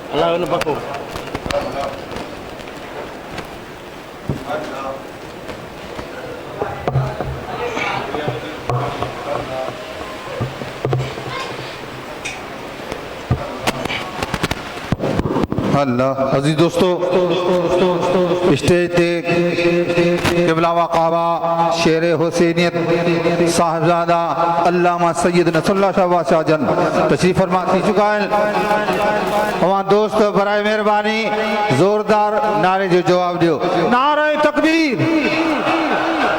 Allah wani bako. अल्लाह अजीज दोस्तों stage ते क़िबला व काबा शेर हुसैनियत साहिबजादा अल्लामा सैयद नसरुल्लाह शाह वासाजन तशरीफ फरमा थी चुका है। वहाँ दोस्त बराए मेहरबानी जोरदार नारे जो जवाब दियो। नारे तकबीर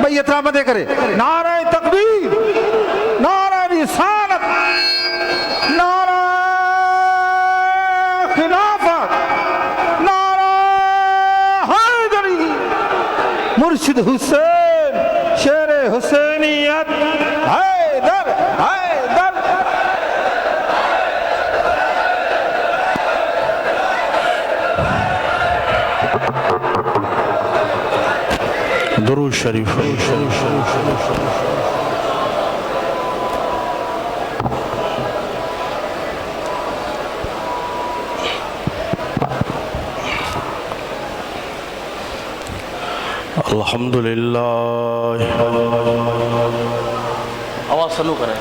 भाई इतना मत करे। नारे तकबीर, नारे रिसालत, नारे खिलाफत, मुर्शिद हुसैन शेर हुसैनियत हैदर हैदर। दुरूद शरीफ। अल्हम्दुलिल्लाह। आवाज़ चालू करें।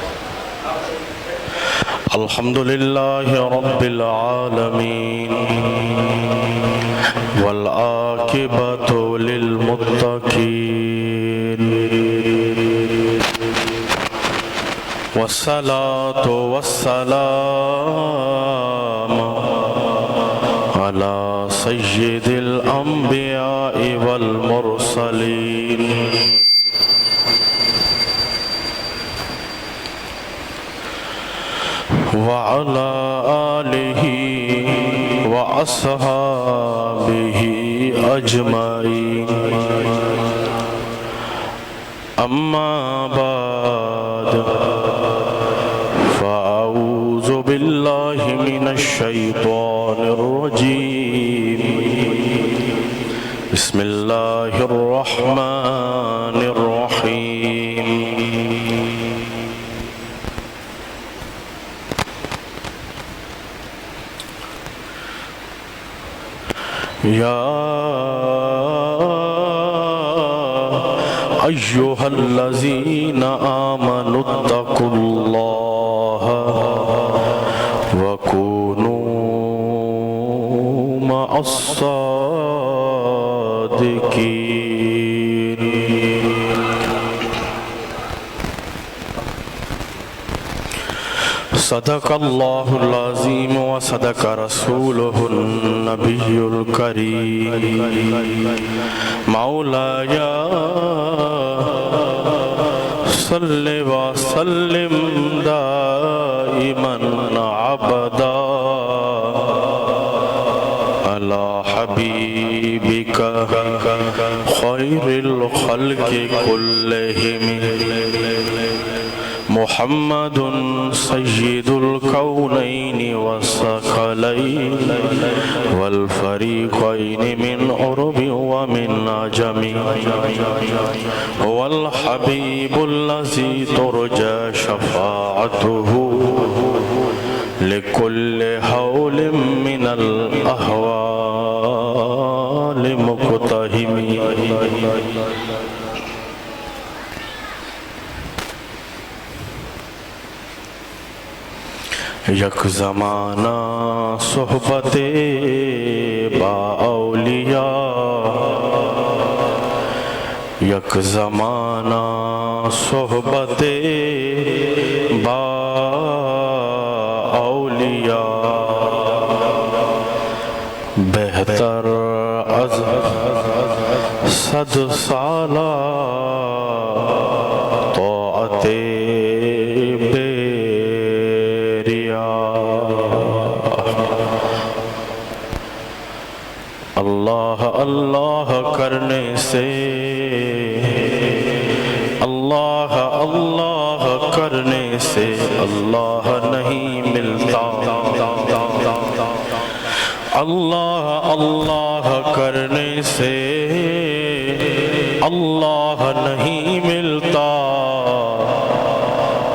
अल्हम्दुलिल्लाह रब्बिल आलमीन वल आकिबतु लिल मुत्तकीन वस्सलातु वस्सलाम अला सय्यिदिल अंबिया वल मुरसलीन व अला आलिहि व अस्हाबिहि अजमाइन। अम्मा बाद फ़अऊज़ु बिल्लाहि मिनश शैतानिर रजीम। बिस्मिल्लाहिर रहमानिर रहीम। या अय्युहल्लज़ीना आमनुत्तकुल्लाहा व कूनू मअस्सादिकीन। सदक़ल्लाहुल अज़ीम व सदक़ रसूलुहुन नबियुल करीम। मौलाया सल्लि व सल्लिम दाइमन अबदा अला हबीबिका खैरिल खल्क़ि कुल्लिहिम मुहम्मदुन सय्यिदुल कौनैनि वस्सक़लैनि वल फ़रीक़ैनि मिन उरबि व मिन अजमि वल हबीबुल्लज़ी तुरजा शफ़ाअतुहु लिकुल्लि हौलिम मिनल अहवालि मुक़तहिमी। यक ज़माना सोहबते बाऔलिया, यक ज़माना सोहबते बाऔलिया बेहतर अज़ सद साला तोअते अल्लाह अल्लाह करने से, अल्लाह अल्लाह करने से अल्लाह नहीं मिलता। अल्लाह अल्लाह करने से अल्लाह नहीं मिलता।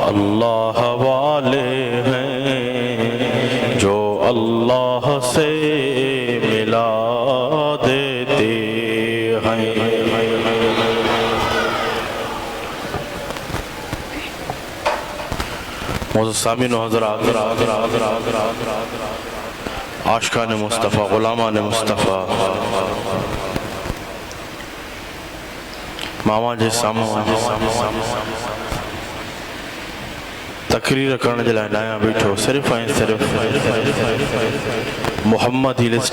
अल्लाह वाले हैं जो अल्लाह से मिला देते हैं। मोज़्ज़ामिन हज़रात, आशिकान मुस्तफ़ा, ग़ुलामान मुस्तफ़ा, मामा जे साम्हूं तकरीर करण जे लाइ आहियां बीठो, सिर्फ़ ऐं सिर्फ़ मुहम्मद ही list,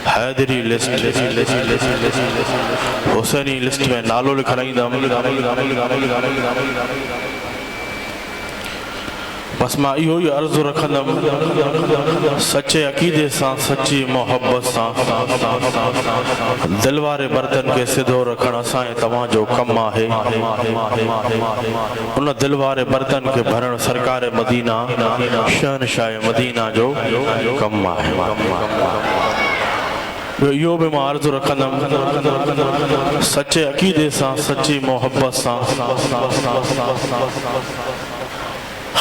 Haidri list, Husaini list में नालो लिखाईंदमि। बस मां इहो ई अर्ज़ु रखंदमि, सचे अक़ीदे सां, सची मोहब्बत सां दिल वारे बर्तन खे सिधो रखणु असांजे तव्हांजो कमु आहे। उन दिल वारे बर्तन खे भरणु सरकार मदीना, शहनशाह मदीना जो कमु आहे। इहो बि मां अर्ज़ु रखंदमि, सचे अक़ीदे सां, सची मोहब्बत सां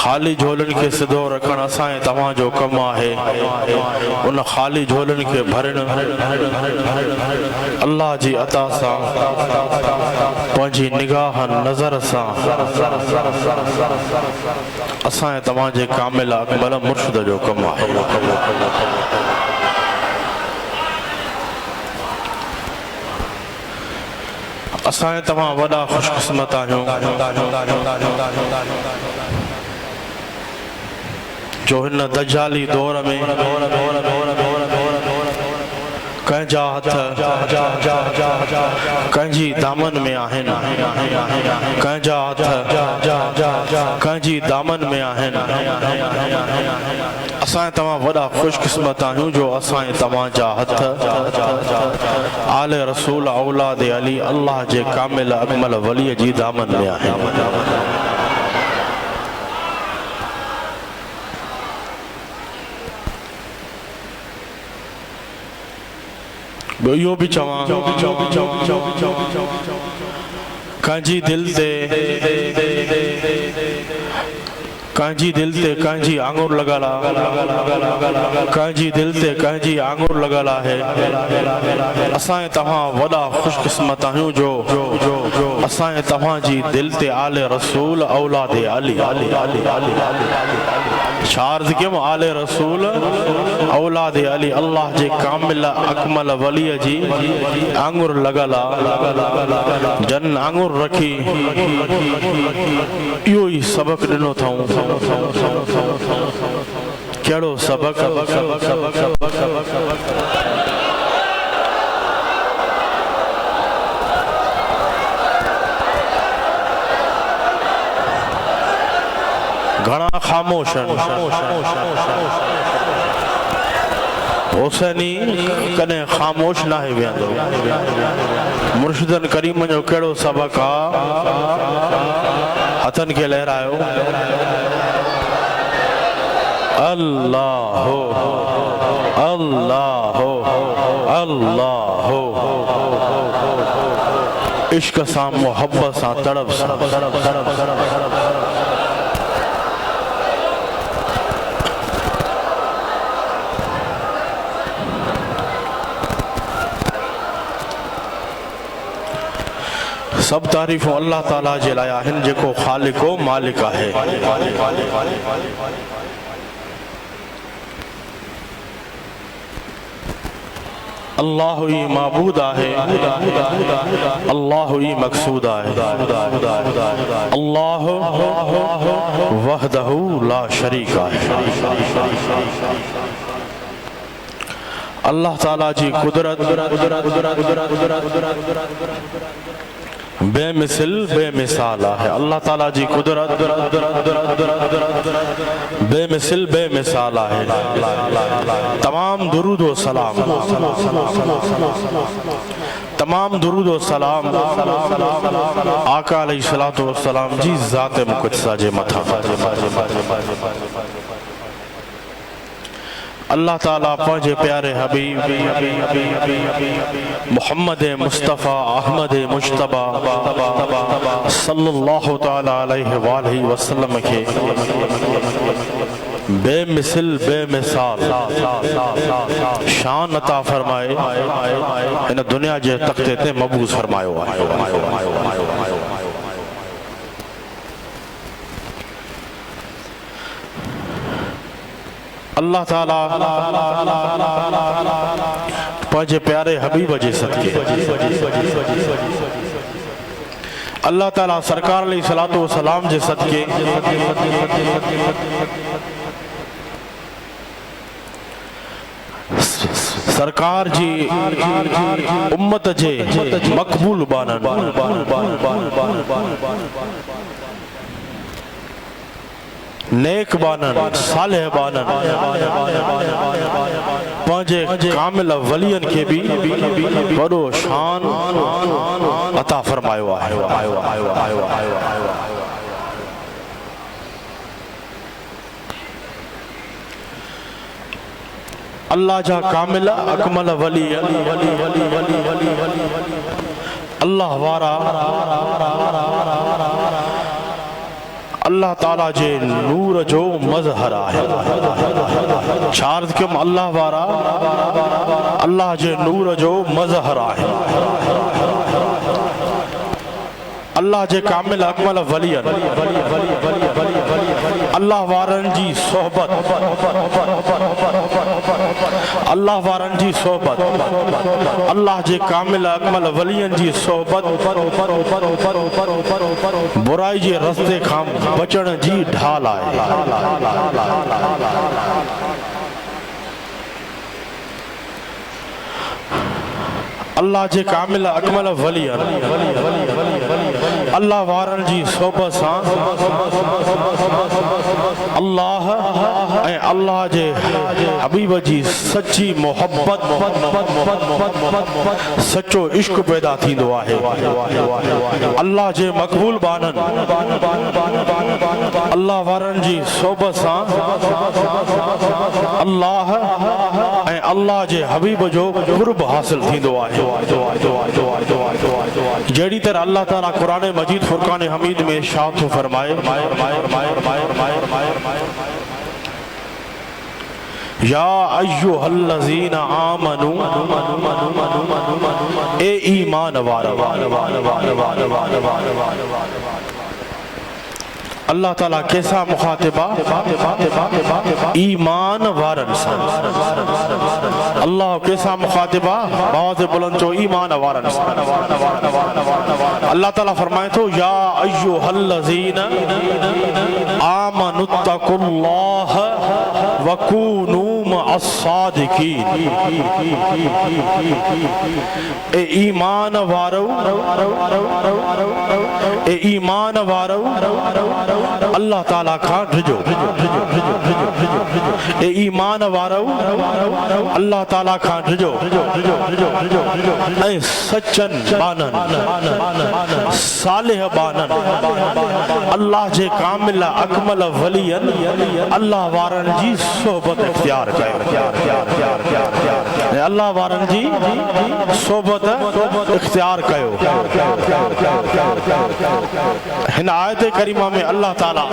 ख़ाली झोलनि खे सिधो रखणु असांजे तव्हांजो कमु आहे। उन ख़ाली झोलनि खे भरणु अल्लाह जी अता सां, पंहिंजी निगाह नज़र सां असांजे तव्हांजे कामिल अकमल मुर्शिद जो कमु आहे। असांजे तव्हां वॾा ख़ुशकिस्मत आहियूं जो हिन दजाली दौर में कंहिंजा हथ कंहिंजी दामन में आहिनि, कंहिंजा हथ कंहिंजी दामन में आहिनि। असांजे तव्हां वॾा ख़ुशकिस्मत आहियूं जो असांजे तव्हांजा हथ आले रसूल औलाद अली अल्लाह जे कामिल अकमल वलीअ जी दामन में आहिनि। इहो बि चवां, कंहिंजी दिल ते कंहिंजी आंगुर लॻल आहे, कंहिंजी दिल ते कंहिंजी आंगुर लॻल आहे। असांजे तव्हां वॾा ख़ुशकिस्मत आहियूं जो असांजे तव्हांजी दिल ते आले रसूल औलाद अली, छा अर्ज़ु कयमि, आले रसूल औलाद अली अल्लाह जे कामिल अकमल वलीअ जी आंगुर लॻल आहे। जन आंगुर रखी इहो ई सबक़ ॾिनो अथऊं। कहिड़ो सबक़? घणा ख़ामोश हुसैनी कॾहिं ख़ामोश नाहे वेहंदो। मुर्शिदन करीम जो कहिड़ो सबक़ आहे? हथनि खे लहरायो, अल्लाह अल्लाह अल्लाह, इश्क सां, मोहब्बत सां, तड़प सां। सब तारीफ़ूं अल्लाह ताला जे लाइ आहिनि जेको ख़ालिक़ो मालिक आहे। अल्लाह ही माबूद आहे, अल्लाह ही मक़सूद आहे। अल्लाह वहदहू ला शरीक आहे। अल्लाह ताला जी कुदरत बेमिसल बेमिसाल है। अल्लाह ताला जी कुदरत बेमिसल बेमिसाल है। तमाम दुरूद व सलाम, तमाम दुरूद व सलाम आका अलैहिस्सलातु वस्सलाम जी ज़ात मुक़द्दसा जे मथा। अल्लाह ताला पंहिंजे प्यारे हबीब मुहम्मद मुस्तफ़ा अहमद मुश्तबा सल्लल्लाहु तआला अलैहि वसल्लम खे बेमिसल बेमिसाल शान अता फरमाए इन दुनिया जे तख्ते ते मबूस फरमायो आहे। अल्लाह ताला पंहिंजे प्यारे हबीब जे सदके, अल्लाह ताला सरकार अलैहिस्सलातु वस्सलाम जे सदके सरकार जी उम्मत जे मक़बूल बानन नेक बानन सालेह बानन पंहिंजे कामिल वलियन के भी वॾो शान अता फरमायो आहे। अल्लाह जा कामिल अकमल वली अल्लाह वारा अल्लाह ताला जे नूर जो मज़हर आहे। छार्ज कम अल्लाह वारा अल्लाह जे नूर जो मज़हर आहे। अल्लाह जे कामिल अकमल वलियन अल्लाह वारन जी सोहबत अल्लाह वारन जी सोहबत अल्लाह जे कामिल अकमल वलियन जी सोहबत बुराई जे रस्ते खां बचण जी ढाल आहे। अल्लाह जे कामिल अकमल वलियन अल्लाह वारन जी सोहबत सां अल्लाह ऐं अल्लाह जे हबीब जी सच्ची मोहब्बत सच्चो इश्क पैदा थींदो आहे। अल्लाह जे मक़बूल बानन अल्लाह वारन जी सोहबत सां अल्लाह ऐं अल्लाह जे हबीब जो क़ुर्ब हासिल थींदो आहे। जहिड़ी तरह अल्लाह ताला क़ुरान मजीद फुरकान हमीद में इरशाद थो फरमाए या अय्युहल्लज़ीना आमनू ए ईमान वारो। अल्लाह ताला कैसा मुखातिबा ईमान वारन सां। अल्लाह कैसा मुखातिबा आवाज़ बुलंद चो ईमान वारन सां। अल्लाह ताला फरमाए तो या अय्युहल्लज़ीना आमनुत्तकुल्लाह वकूनू मअस्सादिकीन। ए ईमान वारो ए ईमान वारो अल्लाह ताला खां डिजो। ए ईमान वारो अल्लाह ताला खां डिजो ऐं सचन बानन सालिह बानन अल्लाह जे कामिल अकमल वलियन अल्लाह वारन जी सोहबत इख्तियार कयो। अल्लाह वारन जी सोहबत इख्तियार कयो। हिन आयत करीमा में अल्लाह ताला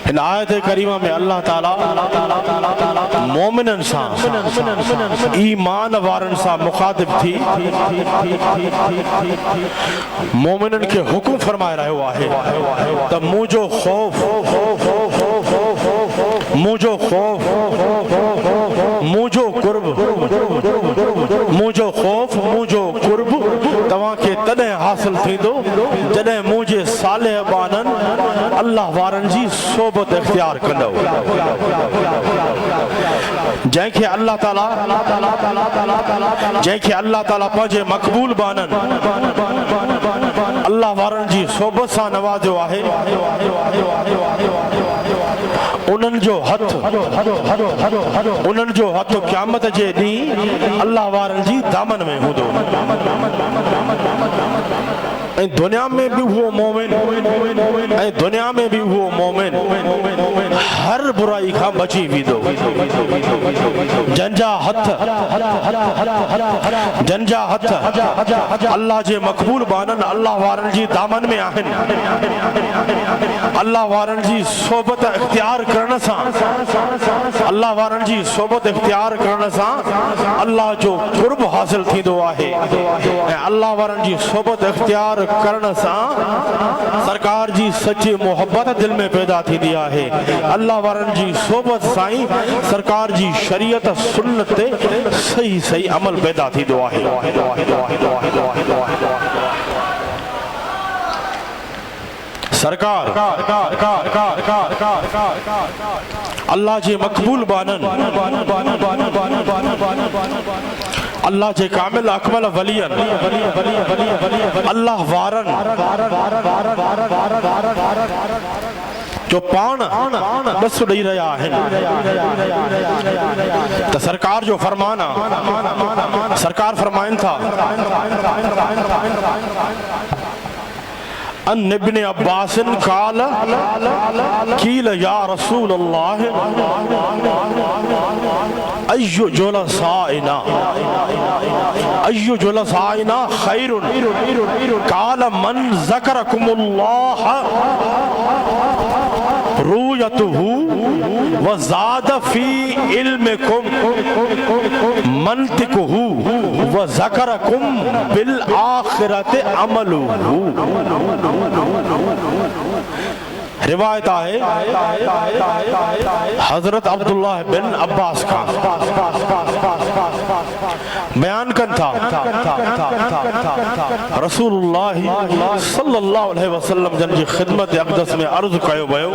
इन आयत करीमा में अल्लाह ताला मोमिनन सां ईमान वारन सां मुखातिब थी मोमिनन के हुक्म फरमाए रहियो आहे त मुंहिंजो खौफ मुंहिंजो खौफ मुंहिंजो कुर्ब मुंहिंजो खौफ मुंहिंजो कुर्ब तव्हांखे तॾहिं हासिल थींदो जॾहिं मुंहिंजे सालिह बानन अल्लाह वारन जी सोबत इख्तियार कंदो। जंहिंखे अल्लाह ताला पंहिंजे मक़बूल बानन अल्लाह वारन जी सोबत सां नवाज़ियो आहे उन्हनि जो हथ क़यामत जे ॾींहुं अल्लाह वारन जी दामन में हूंदो। ऐं दुनिया में भी वो मोमिन ऐं दुनिया में भी वो मोमिन हर बुराई खां बची वेंदो जंजा हथ अल्लाह जे मक़बूल बानन अल्लाह वारन जी दामन में आहिनि अल्लाह वारन जी सोबत इख्तियार करण सां अल्लाह वारन जी सोबत इख्तियार करण सां अल्लाह जो कुर्ब हासिल थींदो आहे ऐं अल्लाह वारन जी सोबत इख्तियार करण सां सरकार जी सच्ची मोहब्बत दिल में पैदा थींदी आहे अल्लाह वारन जी सोबत सां सरकार जी शरीयत सुन्नत ते सही सही अमल पैदा थींदो आहे सरकार अल्लाह जे मक़बूल बानन अल्लाह जे कामिल अकमल वलियन अल्लाह वारन जो पाण बस ॾेई रहिया आहिनि त सरकार जो फरमान आहे सरकार फरमाइनि था अन इब्न अब्बास काल कील या रसूल अल्लाह अय्यु जुलसाइना खैरुन काल मन ज़करकुमुल्लाह रुयतहु व ज़ाद फी इल्मिकुम मंतिकुहु व ज़करकुम बिल आखिरत अमलुहु रिवायत है हजरत अब्दुल्लाह बिन अब्बास का बयान कन था रसूलुल्लाह सल्लल्लाहु अलैहि वसल्लम जन जी खिदमत अक़दस में अर्ज़ कयो वयो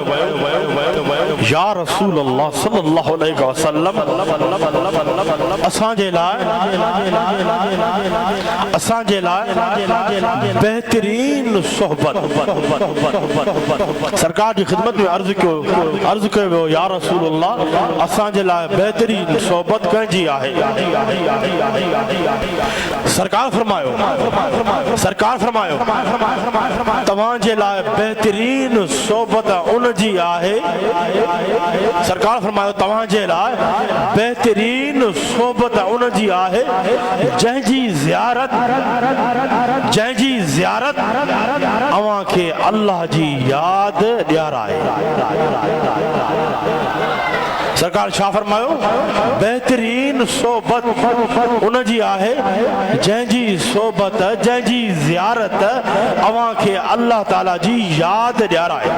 या रसूल अल्लाह सल्लल्लाहु अलैहि वसल्लम असांजे लाइ बेहतरीन सोहबत सरकार की खिदमत में अर्ज़ कयो या रसूल अल्लाह असांजे लाइ बेहतरीन सोहबत कंहिंजी आहे सरकार फरमायो तव्हांजे लाइ बेहतरीन सोहबत उन जी आहे सरकार फरमायो तव्हांजे लाइ बेहतरीन सोहबत उन जी आहे जंहिंजी ज़ियारत अव्हां खे अल्लाह जी याद ॾियाराए सरकार छा फरमायो बेहतरीन सोबत उन जी आहे जंहिंजी सोबत जंहिंजी ज़ियारत अव्हां खे अल्लाह ताला जी याद ॾियाराए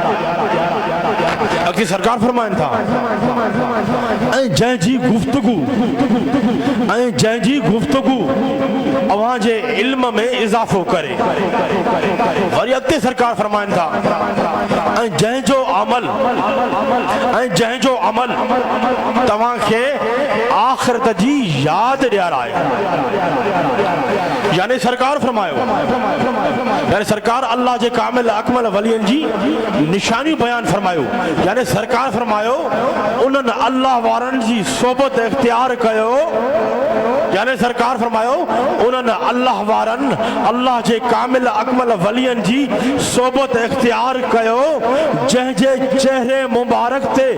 अॻिते सरकार फरमाइनि था ऐं जंहिंजी गुफ़्तगू अव्हां जे इल्म में इज़ाफ़ो करे वरी अॻिते सरकार फरमाइनि था ऐं जंहिंजो अमल तव्हां खे आख़िरत जी याद ॾियाराए यानी सरकार फरमायो यानी सरकार अल्लाह जे कामिल अकमल वलियन जी निशानी बयान फरमायो यानी सरकार फरमायो उन्हनि अल्लाह वारनि जी सोबत इख्तियार कयो यानी सरकार फरमायो उन्हनि अल्लाह वारनि अल्लाह जे कामिल अकमल वलियन जी सोबत इख्तियार कयो जंहिंजे चेहरे मुबारक ते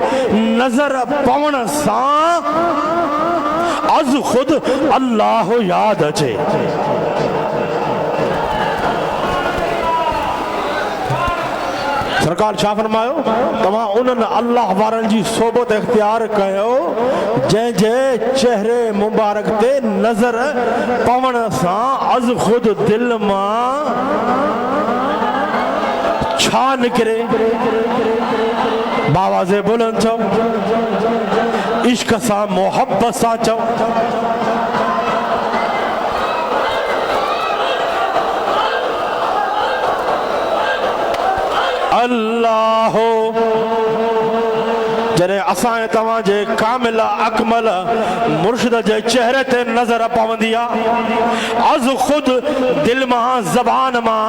नज़र पवण सां अज खुद अल्लाह याद अचे सरकार छा फरमायो तव्हां उन्हनि अल्लाह वारनि जी सोबत इख्तियार कयो जंहिंजे चेहरे मुबारक ते नज़र पवण सां अज खुद दिल मां छा निकिरे बावाज़े बुलंद चओ इश्क सां मोहब्बत सां चओ अल्लाह जॾहिं असां तव्हांजे कामिल अकमल मुर्शिद जे चेहरे ते नज़र पवंदी आहे अज़ खुद दिल मां ज़बान मां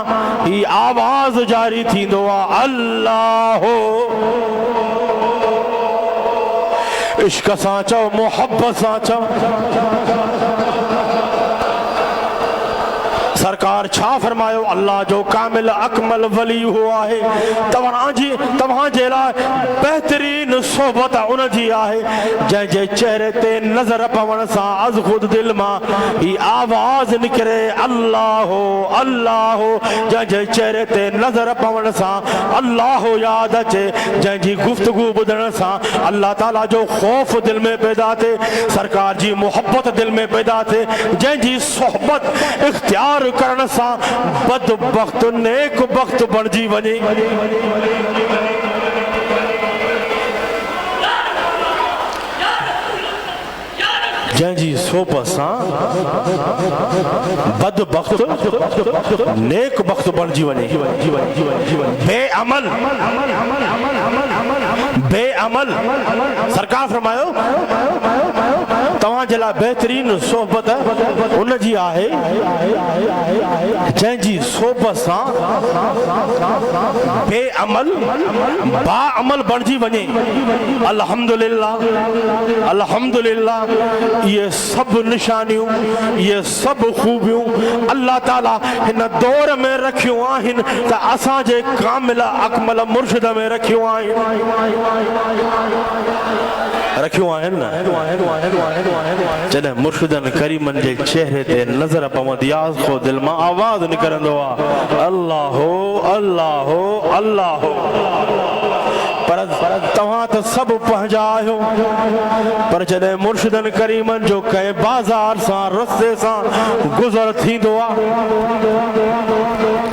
ही आवाज़ जारी थींदो आहे अल्लाह इश्क सां चओ मोहब्बत सां चओ सरकार सरकार छा फरमायो अल्लाह जो कामिल अकमल वली हुआ है तव्हां जे लाइ बेहतरीन सोहबत उन जी आहे जंहिंजे चेहरे ते नज़र पवण सां अज़ ख़ुद दिल मां ही आवाज़ निकिरे अल्लाह अल्लाह, जंहिंजे चेहरे ते नज़र पवण सां अल्लाह यादि अचे, जंहिंजी गुफ्तगू ॿुधण सां अल्लाह ताला जो ख़ौफ़ दिल में पैदा थिए, सरकार जी मोहब्बत दिल में पैदा थिए, जंहिंजी सोहबत इख्तियार करण सां बदबख्त नेक बख्त बणिजी वञे। जंहिंजी सोहबत सां बदबख्त नेक बख्त बणिजी वञे। बेअमल सरकार फरमायो तव्हां जे लाइ बेहतरीन सोहबत उन जी आहे जंहिंजी सोहबत सां बेअमल बाअमल बणिजी वञे। अल्हम्दुलिल्लाह अल्हम्दुलिल्लाह, ये सब निशानियूं ये सब खूबियूं अल्लाह ताला हिन दौर में रखियूं आहिनि त असांजे कामिल अकमल मुर्शिद में रखियूं आहिनि न। जॾहिं मुर्शिदनि करीमनि जे चेहरे ते नज़र पवंदी आहे खो दिल मां आवाज़ निकिरंदो आहे अल्लाह अल्लाह अल्लाह। पर तव्हां त सभु पंहिंजा आहियो, पर जॾहिं मुर्शिदनि करीमनि जो कंहिं बाज़ार सां रस्ते सां गुज़र थींदो आहे,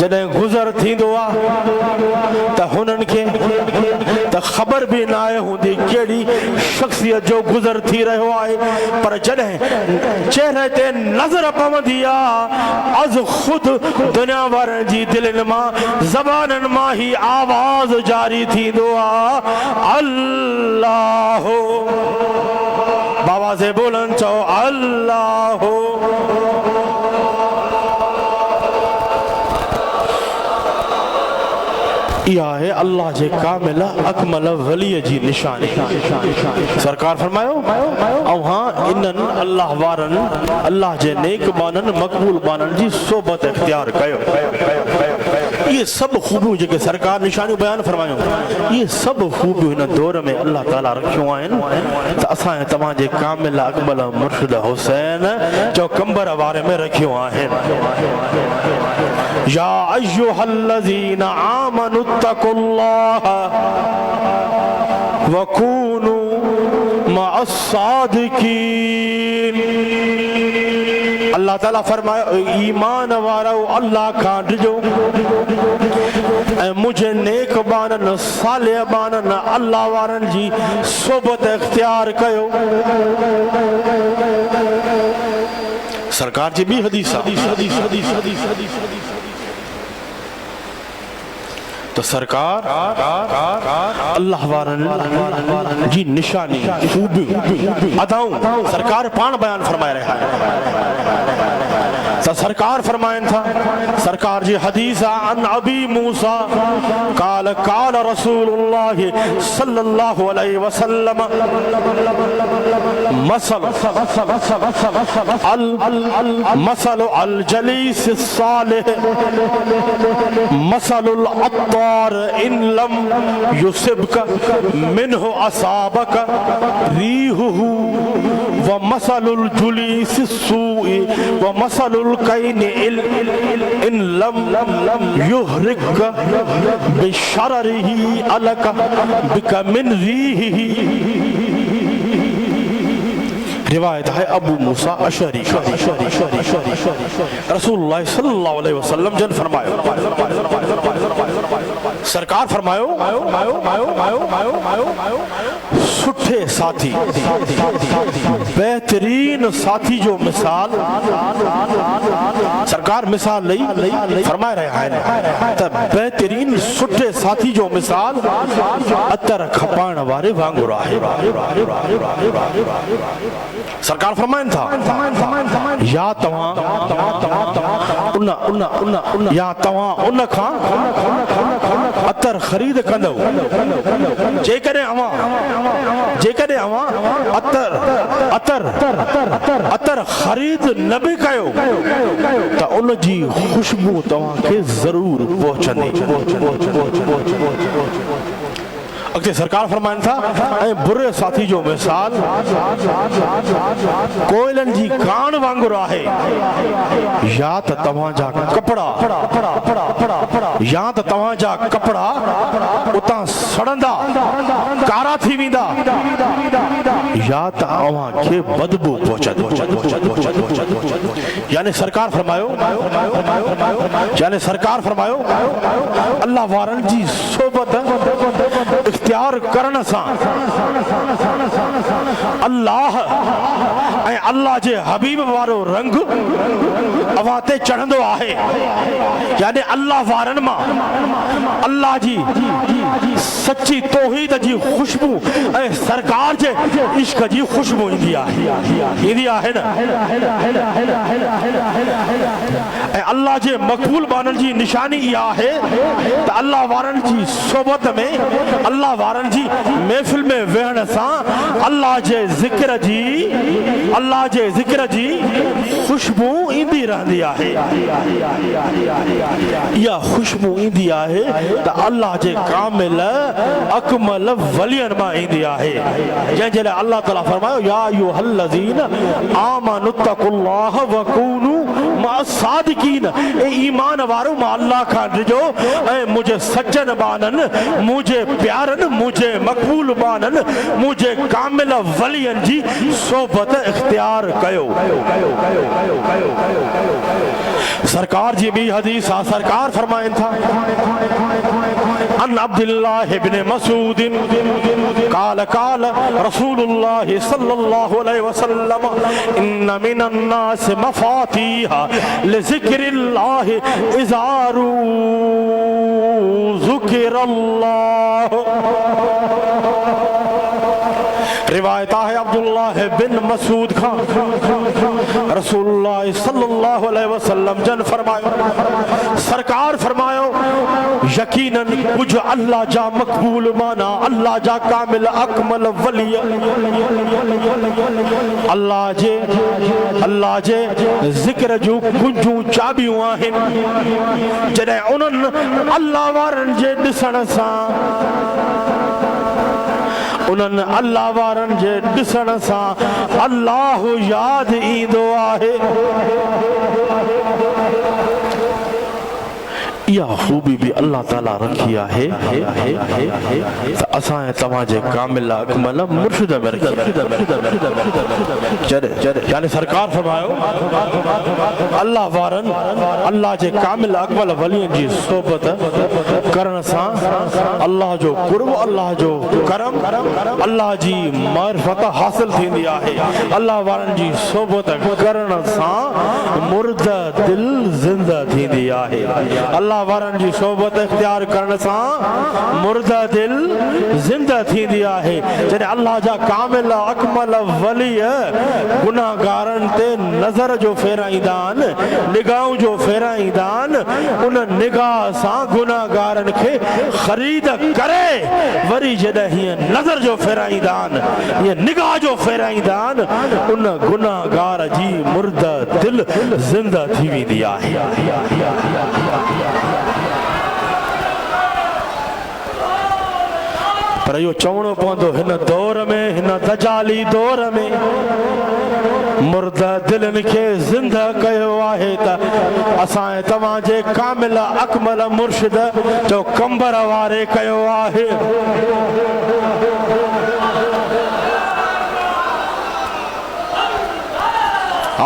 जॾहिं गुज़र थींदो आहे त हुननि खे त ख़बर बि न आहे हूंदी कहिड़ी शख़्सियत जो गुज़र थी रहियो आहे, पर जॾहिं चेहरे ते नज़र पवंदी आहे अज़ ख़ुदि दुनिया वारनि जी दिलनि मां ज़बाननि मां ही आवाज़ जारी थींदो आहे अल्लाह। बाबा से बोलन चओ अल्लाह। इहा है अल्लाह जे कामिल अकमल वलीअ जी निशानी। सरकार फरमायो ऐं हाँ इन्हनि अल्लाह वारनि अल्लाह जे नेक बाननि मक़बूल बाननि जी सोबत इख्तियार कयो। ये सब खूबियूं जेके सरकार निशानियूं बयान फरमायूं, ये सब खूबियूं हिन दौर में अल्लाह ताला रखियूं आहिनि त असां तव्हां जे कामिल अकमल मुर्शिद हुसैन जो कंबर वारे में रखियूं आहिनि। या अय्युहल्लज़ीना आमनु तक़ुल्लाह वकूनू मअस्सादिकीन। अल्लाह ताला फरमायो ईमान वारो अल्लाह खां डिजो ऐं मुझे नेक बाननि सालिह बाननि अल्लाह वारनि जी सोबत इख्तियार कयो। सरकार जी ॿी हदीस तो सरकार अल्लाह वारनि जी निशानी खूबियूं अदाऊं सरकार पाण बयान फरमाए रहा है। तो सरकार फरमाइन था सरकार जी हदीस अन अबी मूसा काल काल रसूलुल्लाह सल्लल्लाहु अलैहि वसल्लम मसल अल जलीस सालिह मसलुल अत्तार इन लम युसिबक मिन्हु असाबक रीहुहु व मसलुल जुलीस सूई व मसलुल कैन इन लम युहरिक बिशररिही अलक बिक मिन रीहिही। रिवायत है अबू मूसा अशरी रसूलुल्लाह सल्लल्लाहु अलैहि वसल्लम जन फरमायो सरकार फरमायो सुठे साथी बेहतरीन साथी जो मिसाल सरकार मिसाल लई फरमाए रहा है त बेहतरीन सुठे साथी जो मिसाल अतर खपाइण वारे वांगुरु आहे। सरकार फरमाइन था या तव्हां उन खां अतर ख़रीद कंदव जेकॾहिं अवां अतर ख़रीद न बि कयो त उन जी ख़ुशबू तव्हांखे ज़रूर पहुचंदी। अॻिते सरकार फरमाइनि था ऐं बुरे साथी जो मिसाल कोयलनि जी कान वांगुरु आहे, या त तव्हांजा कपड़ा उतां सड़ंदा कारा थी वेंदा, या त अव्हांखे बदबू पहुचंदी। यानी सरकार फरमायो अल्लाह वारनि जी सोबत इख्तियार करण सां अल्लाह ऐं अल्लाह जे हबीब वारो रंग अवां ते चढ़ंदो आहे। यानी अल्लाह वारनि मां अल्लाह जी सच्ची तौहीद जी खुशबू ऐं सरकार जे इश्क जी खुशबू ईंदी आहे न। ऐं अल्लाह जे मक़बूल बाननि जी निशानी इहा आहे त अल्लाह वारनि जी सोबत में अल्लाह वारनि जी महफ़िल में वेहण सां अल्लाह जे ज़िक्र जी खुशबू ईंदी रहंदी आहे। इहा खुशबू ईंदी आहे त अल्लाह जे कामिल अकमल वलियन मां ईंदी आहे। जंहिंजे लाइ अल्लाह ताला फरमायो या अय्युहल्लज़ीन आमनुत्तकुल्लाह वकूनू सादिकीन, ए ईमान वारो मां अल्लाह खां डिजो ऐं मुझे सज्जन बानन, मुझे प्यारन, मुझे मक़बूल बानन, मुझे कामिल वलियन जी सोबत इख्तियार कयो। सरकार जी बि हदीस आ, सरकार फरमाइनि था अन अब्दुल्लाह इब्न मसूद काल रसूलुल्लाह सल्लल्लाहु अलैहि वसल्लम इन्न मिनन नास मफातीह लिज़िक्रिल्लाह इज़ारू ज़ुकिरल्लाह। रिवायत है अब्दुल्लाह बिन मसूद खां रसूलुल्लाह सल्लल्लाहु अलैहि वसल्लम जन फरमायो, सरकार फरमायो यकीनन कुछ अल्लाह जा मक़बूल माना अल्लाह जा कामिल अकमल वली अल्लाह जे ज़िक्र जूं कुंजूं चाबियूं आहिनि। जॾहिं उन्हनि अल्लाह वारनि जे ॾिसण सां अल्लाह यादि ईंदो आहे। इहा ख़ूबी भी अल्लाह ताला रखी आहे त असां तव्हांजे कामिल अकमल मुर्शिद में रखी। यानी सरकार फरमायो अल्लाह वारन अल्लाह जे कामिल अकमल वलियन जी सोबत करण सां अल्लाह जो कुर्ब, अल्लाह जो करम, अल्लाह जी मारिफत हासिल थींदी आहे। अल्लाह वारन जी सोबत करण सां मुर्दा दिल ज़िंदा थींदी आहे। अल्लाह वारन जी सोबत इख्तियार करण सां मुर्दा दिल ज़िंदा थींदी आहे। जॾहिं अल्लाह जा कामिल अकमल वली गुनाहगारनि ते नज़र जो फेराईंदा आहिनि, निगाहूं जो फेराईंदा आहिनि, उन निगाह सां गुनाहगारनि खे ख़रीद करे वरी जॾहिं हीअं नज़र जो फेराईंदा आहिनि, हीअं निगाह जो फेराईंदा आहिनि, उन गुनाहगार जी मुर्दा दिल ज़िंदा थी वेंदी आहे। पर इहो चवणो पवंदो हिन दौर में, हिन दजाली दौर में मुर्दा दिलनि खे ज़िंदा कयो आहे त असां तव्हांजे कामिल अकमल मुर्शिद जो कंबर वारे कयो आहे।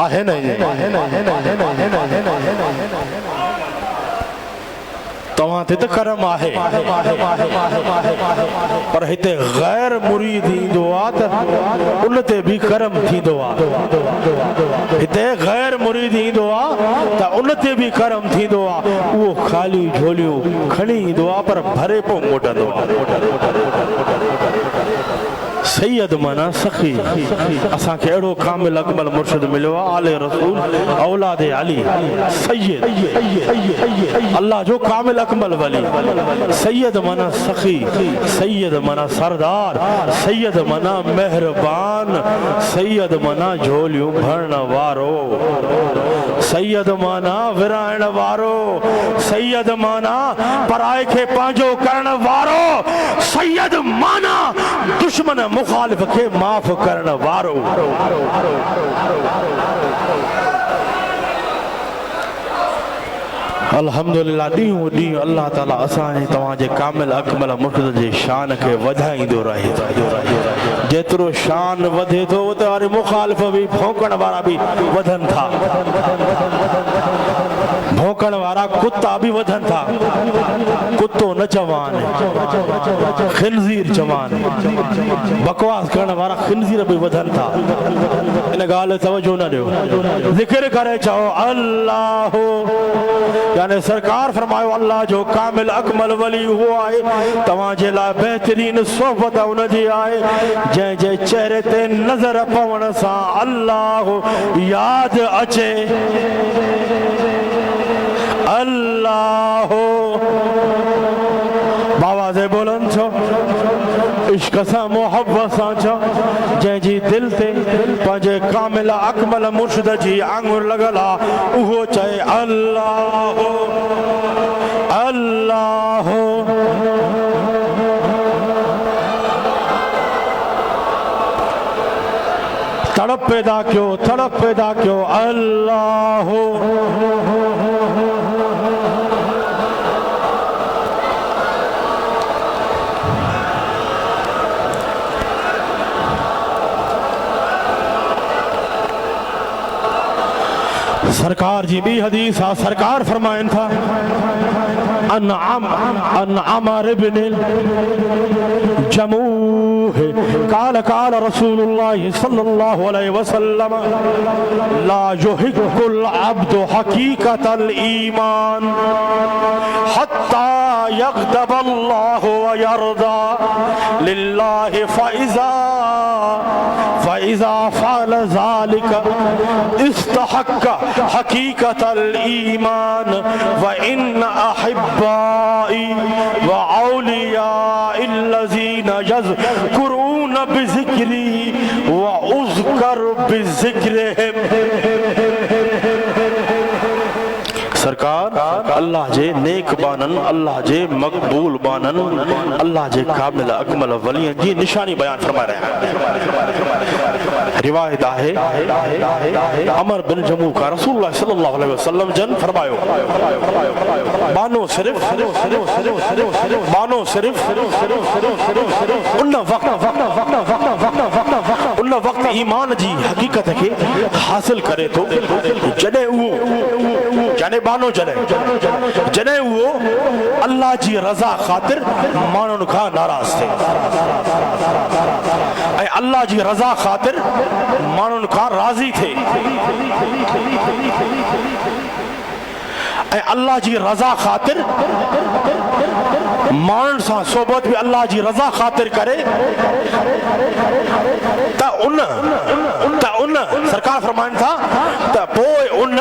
आहे न तव्हां ते त करम आहे, पर हिते गैर मुरीद ईंदो आहे त उन ते बि करम थींदो आहे। हिते गैर मुरीद ईंदो आहे त उन ते बि करम थींदो आहे। उहो ख़ाली झोलियूं खणी ईंदो आहे पर भरे पोइ मोटंदो आहे। सैयद माना सखी असा के एड़ो कामिल अकमल मुर्शिद मिलो आले रसूल औलाद अली सैयद अल्लाह जो कामिल अकमल वली सैयद माना सखी सैयद माना सरदार सैयद माना मेहरबान सैयद माना झोलियों भरण वारो सैयद माना विरायण वारो सैयद माना पराए के पांजो करण वारो सैयद माना दुश्मन मुखालिफ के माफ करण वारो अल्हम्दुलिल्लाह ॾींहों ॾींहुं अल्लाह ताला असांजे तव्हांजे कामिल अकमल मुर्शिद जे शान खे वधाईंदो रहे जेतिरो शान वधे थो त वरी मुखालिफ बि भौंकण वारा बि वधनि था भौंकण वारा कुत्ता बि वधनि था कुत्तो न चवान खिनज़ीर चवान बकवास करण वारा खिनज़ीर बि वधनि था इन ॻाल्हि तवजो न ॾियो ज़िक्र करे चओ अल्लाह यानी सरकार फरमायो अल्लाह जो कामिल अकमल वली हुओ आहे तव्हांजे लाइ बहितरीन सोबत उनजी आहे जंहिंजे चेहरे ते नज़र पवण सां अल्लाह यादि अचे अल्लाह बाबा जे बोलन छो इश्क सां मोहब्बत सां छो जंहिंजी दिल ते पंहिंजे कामिल अकमल मुर्शिद जी आंगुर लॻल आहे उहो चए अल्लाह अल्लाह तड़प पैदा कयो अल्लाह सरकार जी भी हदीस आ सरकार फरमाइन था अमर इब्न जमूह काल रसूलुल्लाह सल्लल्लाहु अलैहि वसल्लम ला युहिक्कुल अब्दु हकीकतल ईमान हत्ता यग़्दबल्लाहु व यरदा लिल्लाहि फ़इज़ा फ़अल ज़ालिका इस्तहक्का हकीकतल ईमान व इन अहिब्बाई व औलियाइल्लज़ीना यज़कुरून बिज़िक्री व उज़कर बिज़िक्रिहिम सरकार अल्लाह जे नेक बानन अल्लाह जे मकबूल बानन अल्लाह जे कामिल अकमल वलियन जी निशानी बयान फरमा रहे हैं रिवायत है अमर बिन जमू का रसूलुल्लाह सल्लल्लाहु अलैहि वसल्लम जन फरमायो बानो सिर्फ उन वक्त ईमान जी हकीकत के हासिल करे तो जडे वो जाने बानो जने वो अल्लाह जी रजा खातिर मानन का नाराज थे अल्लाह जी रजा खातिर मानन का राजी थे अल्लाह जी रजा खातिर मानन सा सोबत भी अल्लाह जी रजा खातिर करे ता उन सरकार फरमान था ता पोए उन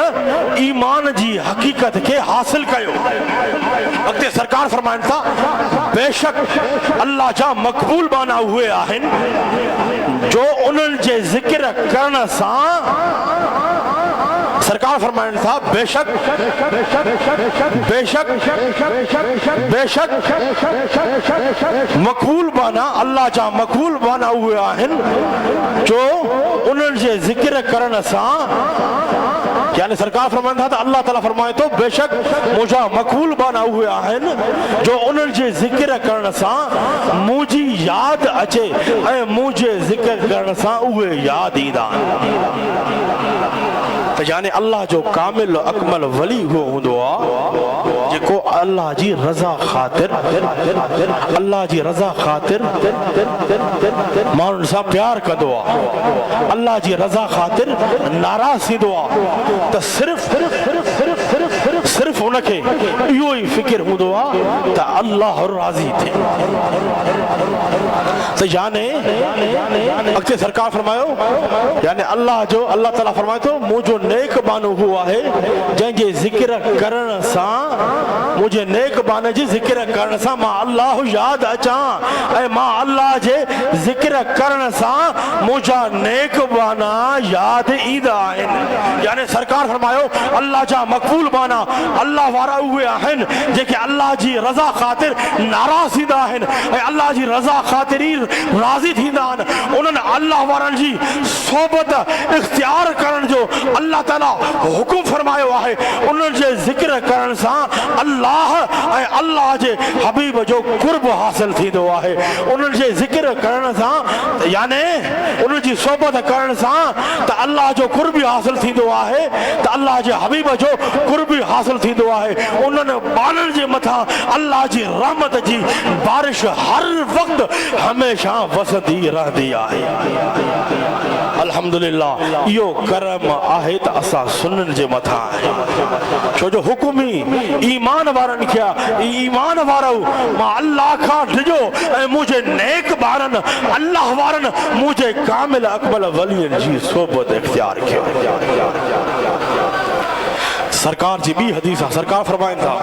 ईमान जी हकीकत के हासिल कयो अगते सरकार फरमान था बेशक अल्लाह जा मकबूल बाना हुए आहिन जो उन्हनि जे जिक्र करण सा सरकार फरमाइण था बेशक मकबूल बाना अल्लाह जा मकबूल बाना हुए आहिन जो उन्हनि जे जिक्र करण सां यानी सरकार फरमाइण था अल्लाह ताला फरमाए तो बेशक मुझा मकबूल बाना हुए आहिन जो उन्हनि जे जिक्र करण सां मुझी याद अचे ऐं मुझे जिक्र करण सां उहे याद ईंदा तो यानी अल्लाह जो कामिल अकमल वली हुओ हुंदो आ जेको अल्लाह जी रजा खातिर माण्हुनि सां प्यार कंदो आ अल्लाह जी रजा खातिर नाराज़ थींदो आ त सिर्फ उनखे इहो ई फिक्र हूंदो आ त अल्लाह राज़ी थिए तो याने अॻिते सरकार फरमायो याने अल्लाह जो अल्लाह ताला फरमाए थो मुंहिंजो नेक बानो हुआ है जंहिंजे ज़िक्र करण सां मुंहिंजे नेक बाने जी ज़िक्र करण सां मां अल्लाह यादि अचां ऐं मां अल्लाह जे ज़िक्र करण सां मुंहिंजा नेक बाना यादि ईंदा आहिनि। याने सरकार फरमायो अल्लाह जा मक़बूल बाना अल्लाह वारा उहे आहिनि जेके अल्लाह जी रज़ा ख़ातिर नाराज़ थींदा आहिनि ऐं अल्लाह जी रज़ा ख़ातिर ई राज़ी थींदा आहिनि। उन्हनि अल्लाह वारनि जी सोबत इख्तियार करण जो अल्लाह ताला हुकुम फरमायो आहे। उन्हनि जे ज़िक्र करण सां अल्लाह ऐं अल्लाह जे हबीब जो कुर्ब हासिल थींदो आहे। उन्हनि जे ज़िक्र करण सां याने उन्हनि जी सोबत करण सां त अल्लाह जो कुर्ब हासिल थींदो आहे त अल्लाह जे हबीब जो कुर्ब हासिल थींदो आहे। उन्हनि ॿारनि जे मथां अल्लाह जी रहमत जी बारिश हर वक़्तु हमेशा वसंदी रहंदी आहे। अल्हम्दुलिल्लाह इहो करम आहे त असां सुन्ननि जे मथां आहे छो जो हुकुम ई ईमान वारनि खे ईमान वारो मां अल्लाह खां डिॼो ऐं मुंहिंजे नेक ॿारनि अल्लाह वारनि मुंहिंजे कामिल अकमल वलियनि जी सोबत इख्तियार कयो। सरकार जी बी हदीस सरकार फरमाइन था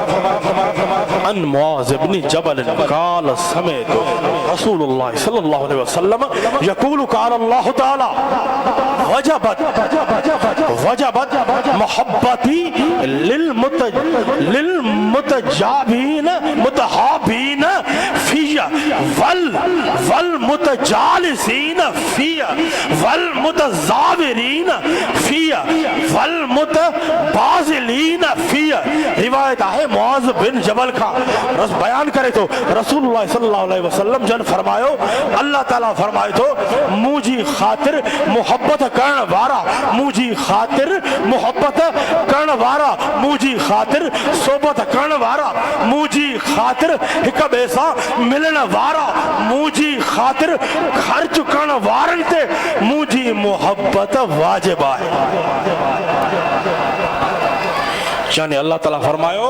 अन मुआज़ इब्न जबल क़ाल समेत रसूलुल्लाह सल्लल्लाहु अलैहि वसल्लम यक़ूलु क़ाल अल्लाह तआला वजबत मोहब्बती लिल मुतजाबीन मुतहाबीन फिया वल मुतजालिसीन फिया वल मुतज़ाविरीन फिया वल मुतबाज़िलीन फिया। रिवायत है मुआज़ बिन जबल का बयान करे तो रसूलुल्लाह सल्लल्लाहु अलैहि वसल्लम जन फरमायो अल्लाह ताला फरमाए तो मुझी खातिर मोहब्बत करण वारा मुझी खातिर मोहब्बत करण वारा मुझी खातिर सोबत करण वारा मुझी खातिर हिक ॿिए सां मिलण वारा मुझी खातिर ख़र्च करण वारनि ते मुझी मोहब्बत वाजिब आहे। यानी अल्लाह ताला फरमायो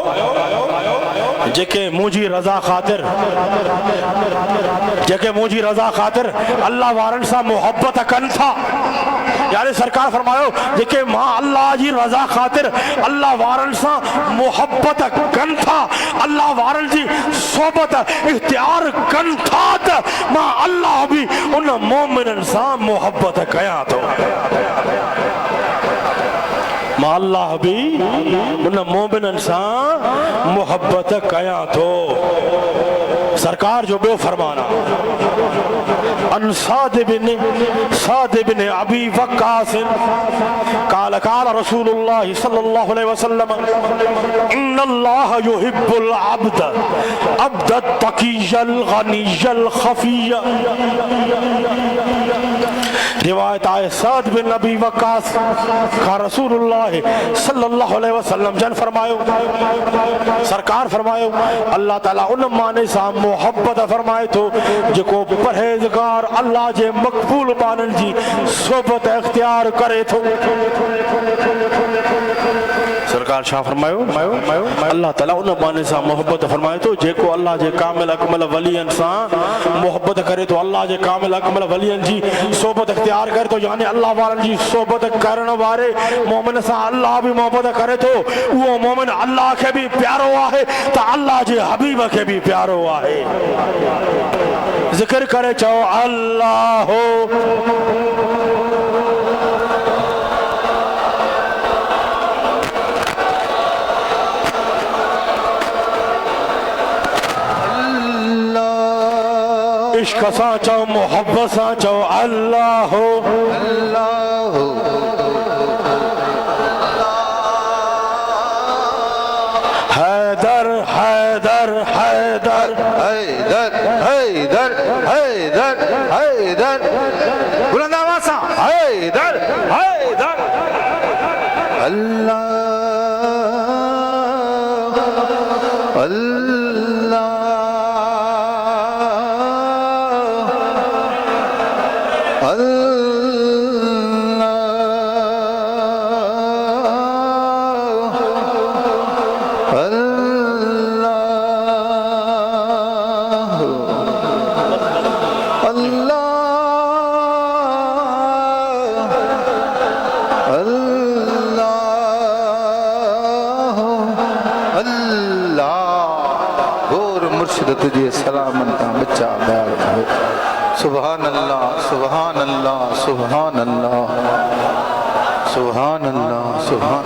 जेके मुझी रज़ा ख़ातिर अल्लाह वारनि सां मोहब्बत कनि था यानी सरकार फरमायो जेके मां अल्लाह जी रज़ा ख़ातिर अल्लाह वारनि सां मोहब्बत कनि था अल्लाह वारनि जी सोबत इख्तियार कनि था त मां अल्लाह बि उन मोमिननि सां मोहब्बत कयां थो। मां अल्लाह बि उन मोमिननि सां मोहब्बत कयां थो। सरकार जो ॿियो फरमाना अन साद बिन अबी वक्कास क़ाल क़ाल रसूलुल्लाह सल्लल्लाहु अलैहि वसल्लम इन्नल्लाह युहिब्बुल अब्द तक़िय्यल गनिय्यल खफ़िय्य। रिवायत आए साद बिन अबी वक्कास का रसूलुल्लाह सल्लल्लाहु अलैहि वसल्लम जन फरमायो सरकार फरमायो अल्लाह ताला उन माने सां मोहब्बत फरमाए थो जेको परहेज़गार अल्लाह जे मक़बूल बाननि जी सोबत इख्तियार करे थो। सरकार छा फरमायो अल्लाह ताला उन माने सां मोहब्बत फरमाए थो जेको अल्लाह जे कामिल अकमल वलियनि सां मोहब्बत करे थो अल्लाह जे कामिल अकमल वलियनि जी सोबत इख्तियार करे थो। यानी अल्लाह वारनि जी सोबत करण वारे मोमिन सां अल्लाह बि मोहब्बत करे थो। उहो मोमिन अल्लाह खे बि प्यारो आहे त अल्लाह जे हबीब खे बि प्यारो आहे। ज़िक्र करे चओ अल्लाह हो इश्क सां चओ मोहब्बत सां चओ अल्लाह हो अल्लाह हैदर हैदर हैदर हैदर हैदर हैदर हैदर बुलंद आवाज से हैदर हैदर अल्लाह अल्लाह अल्लाह सुभान अल्लाह सुभान अल्लाह सुभान अल्लाह सुभान अल्लाह सुभान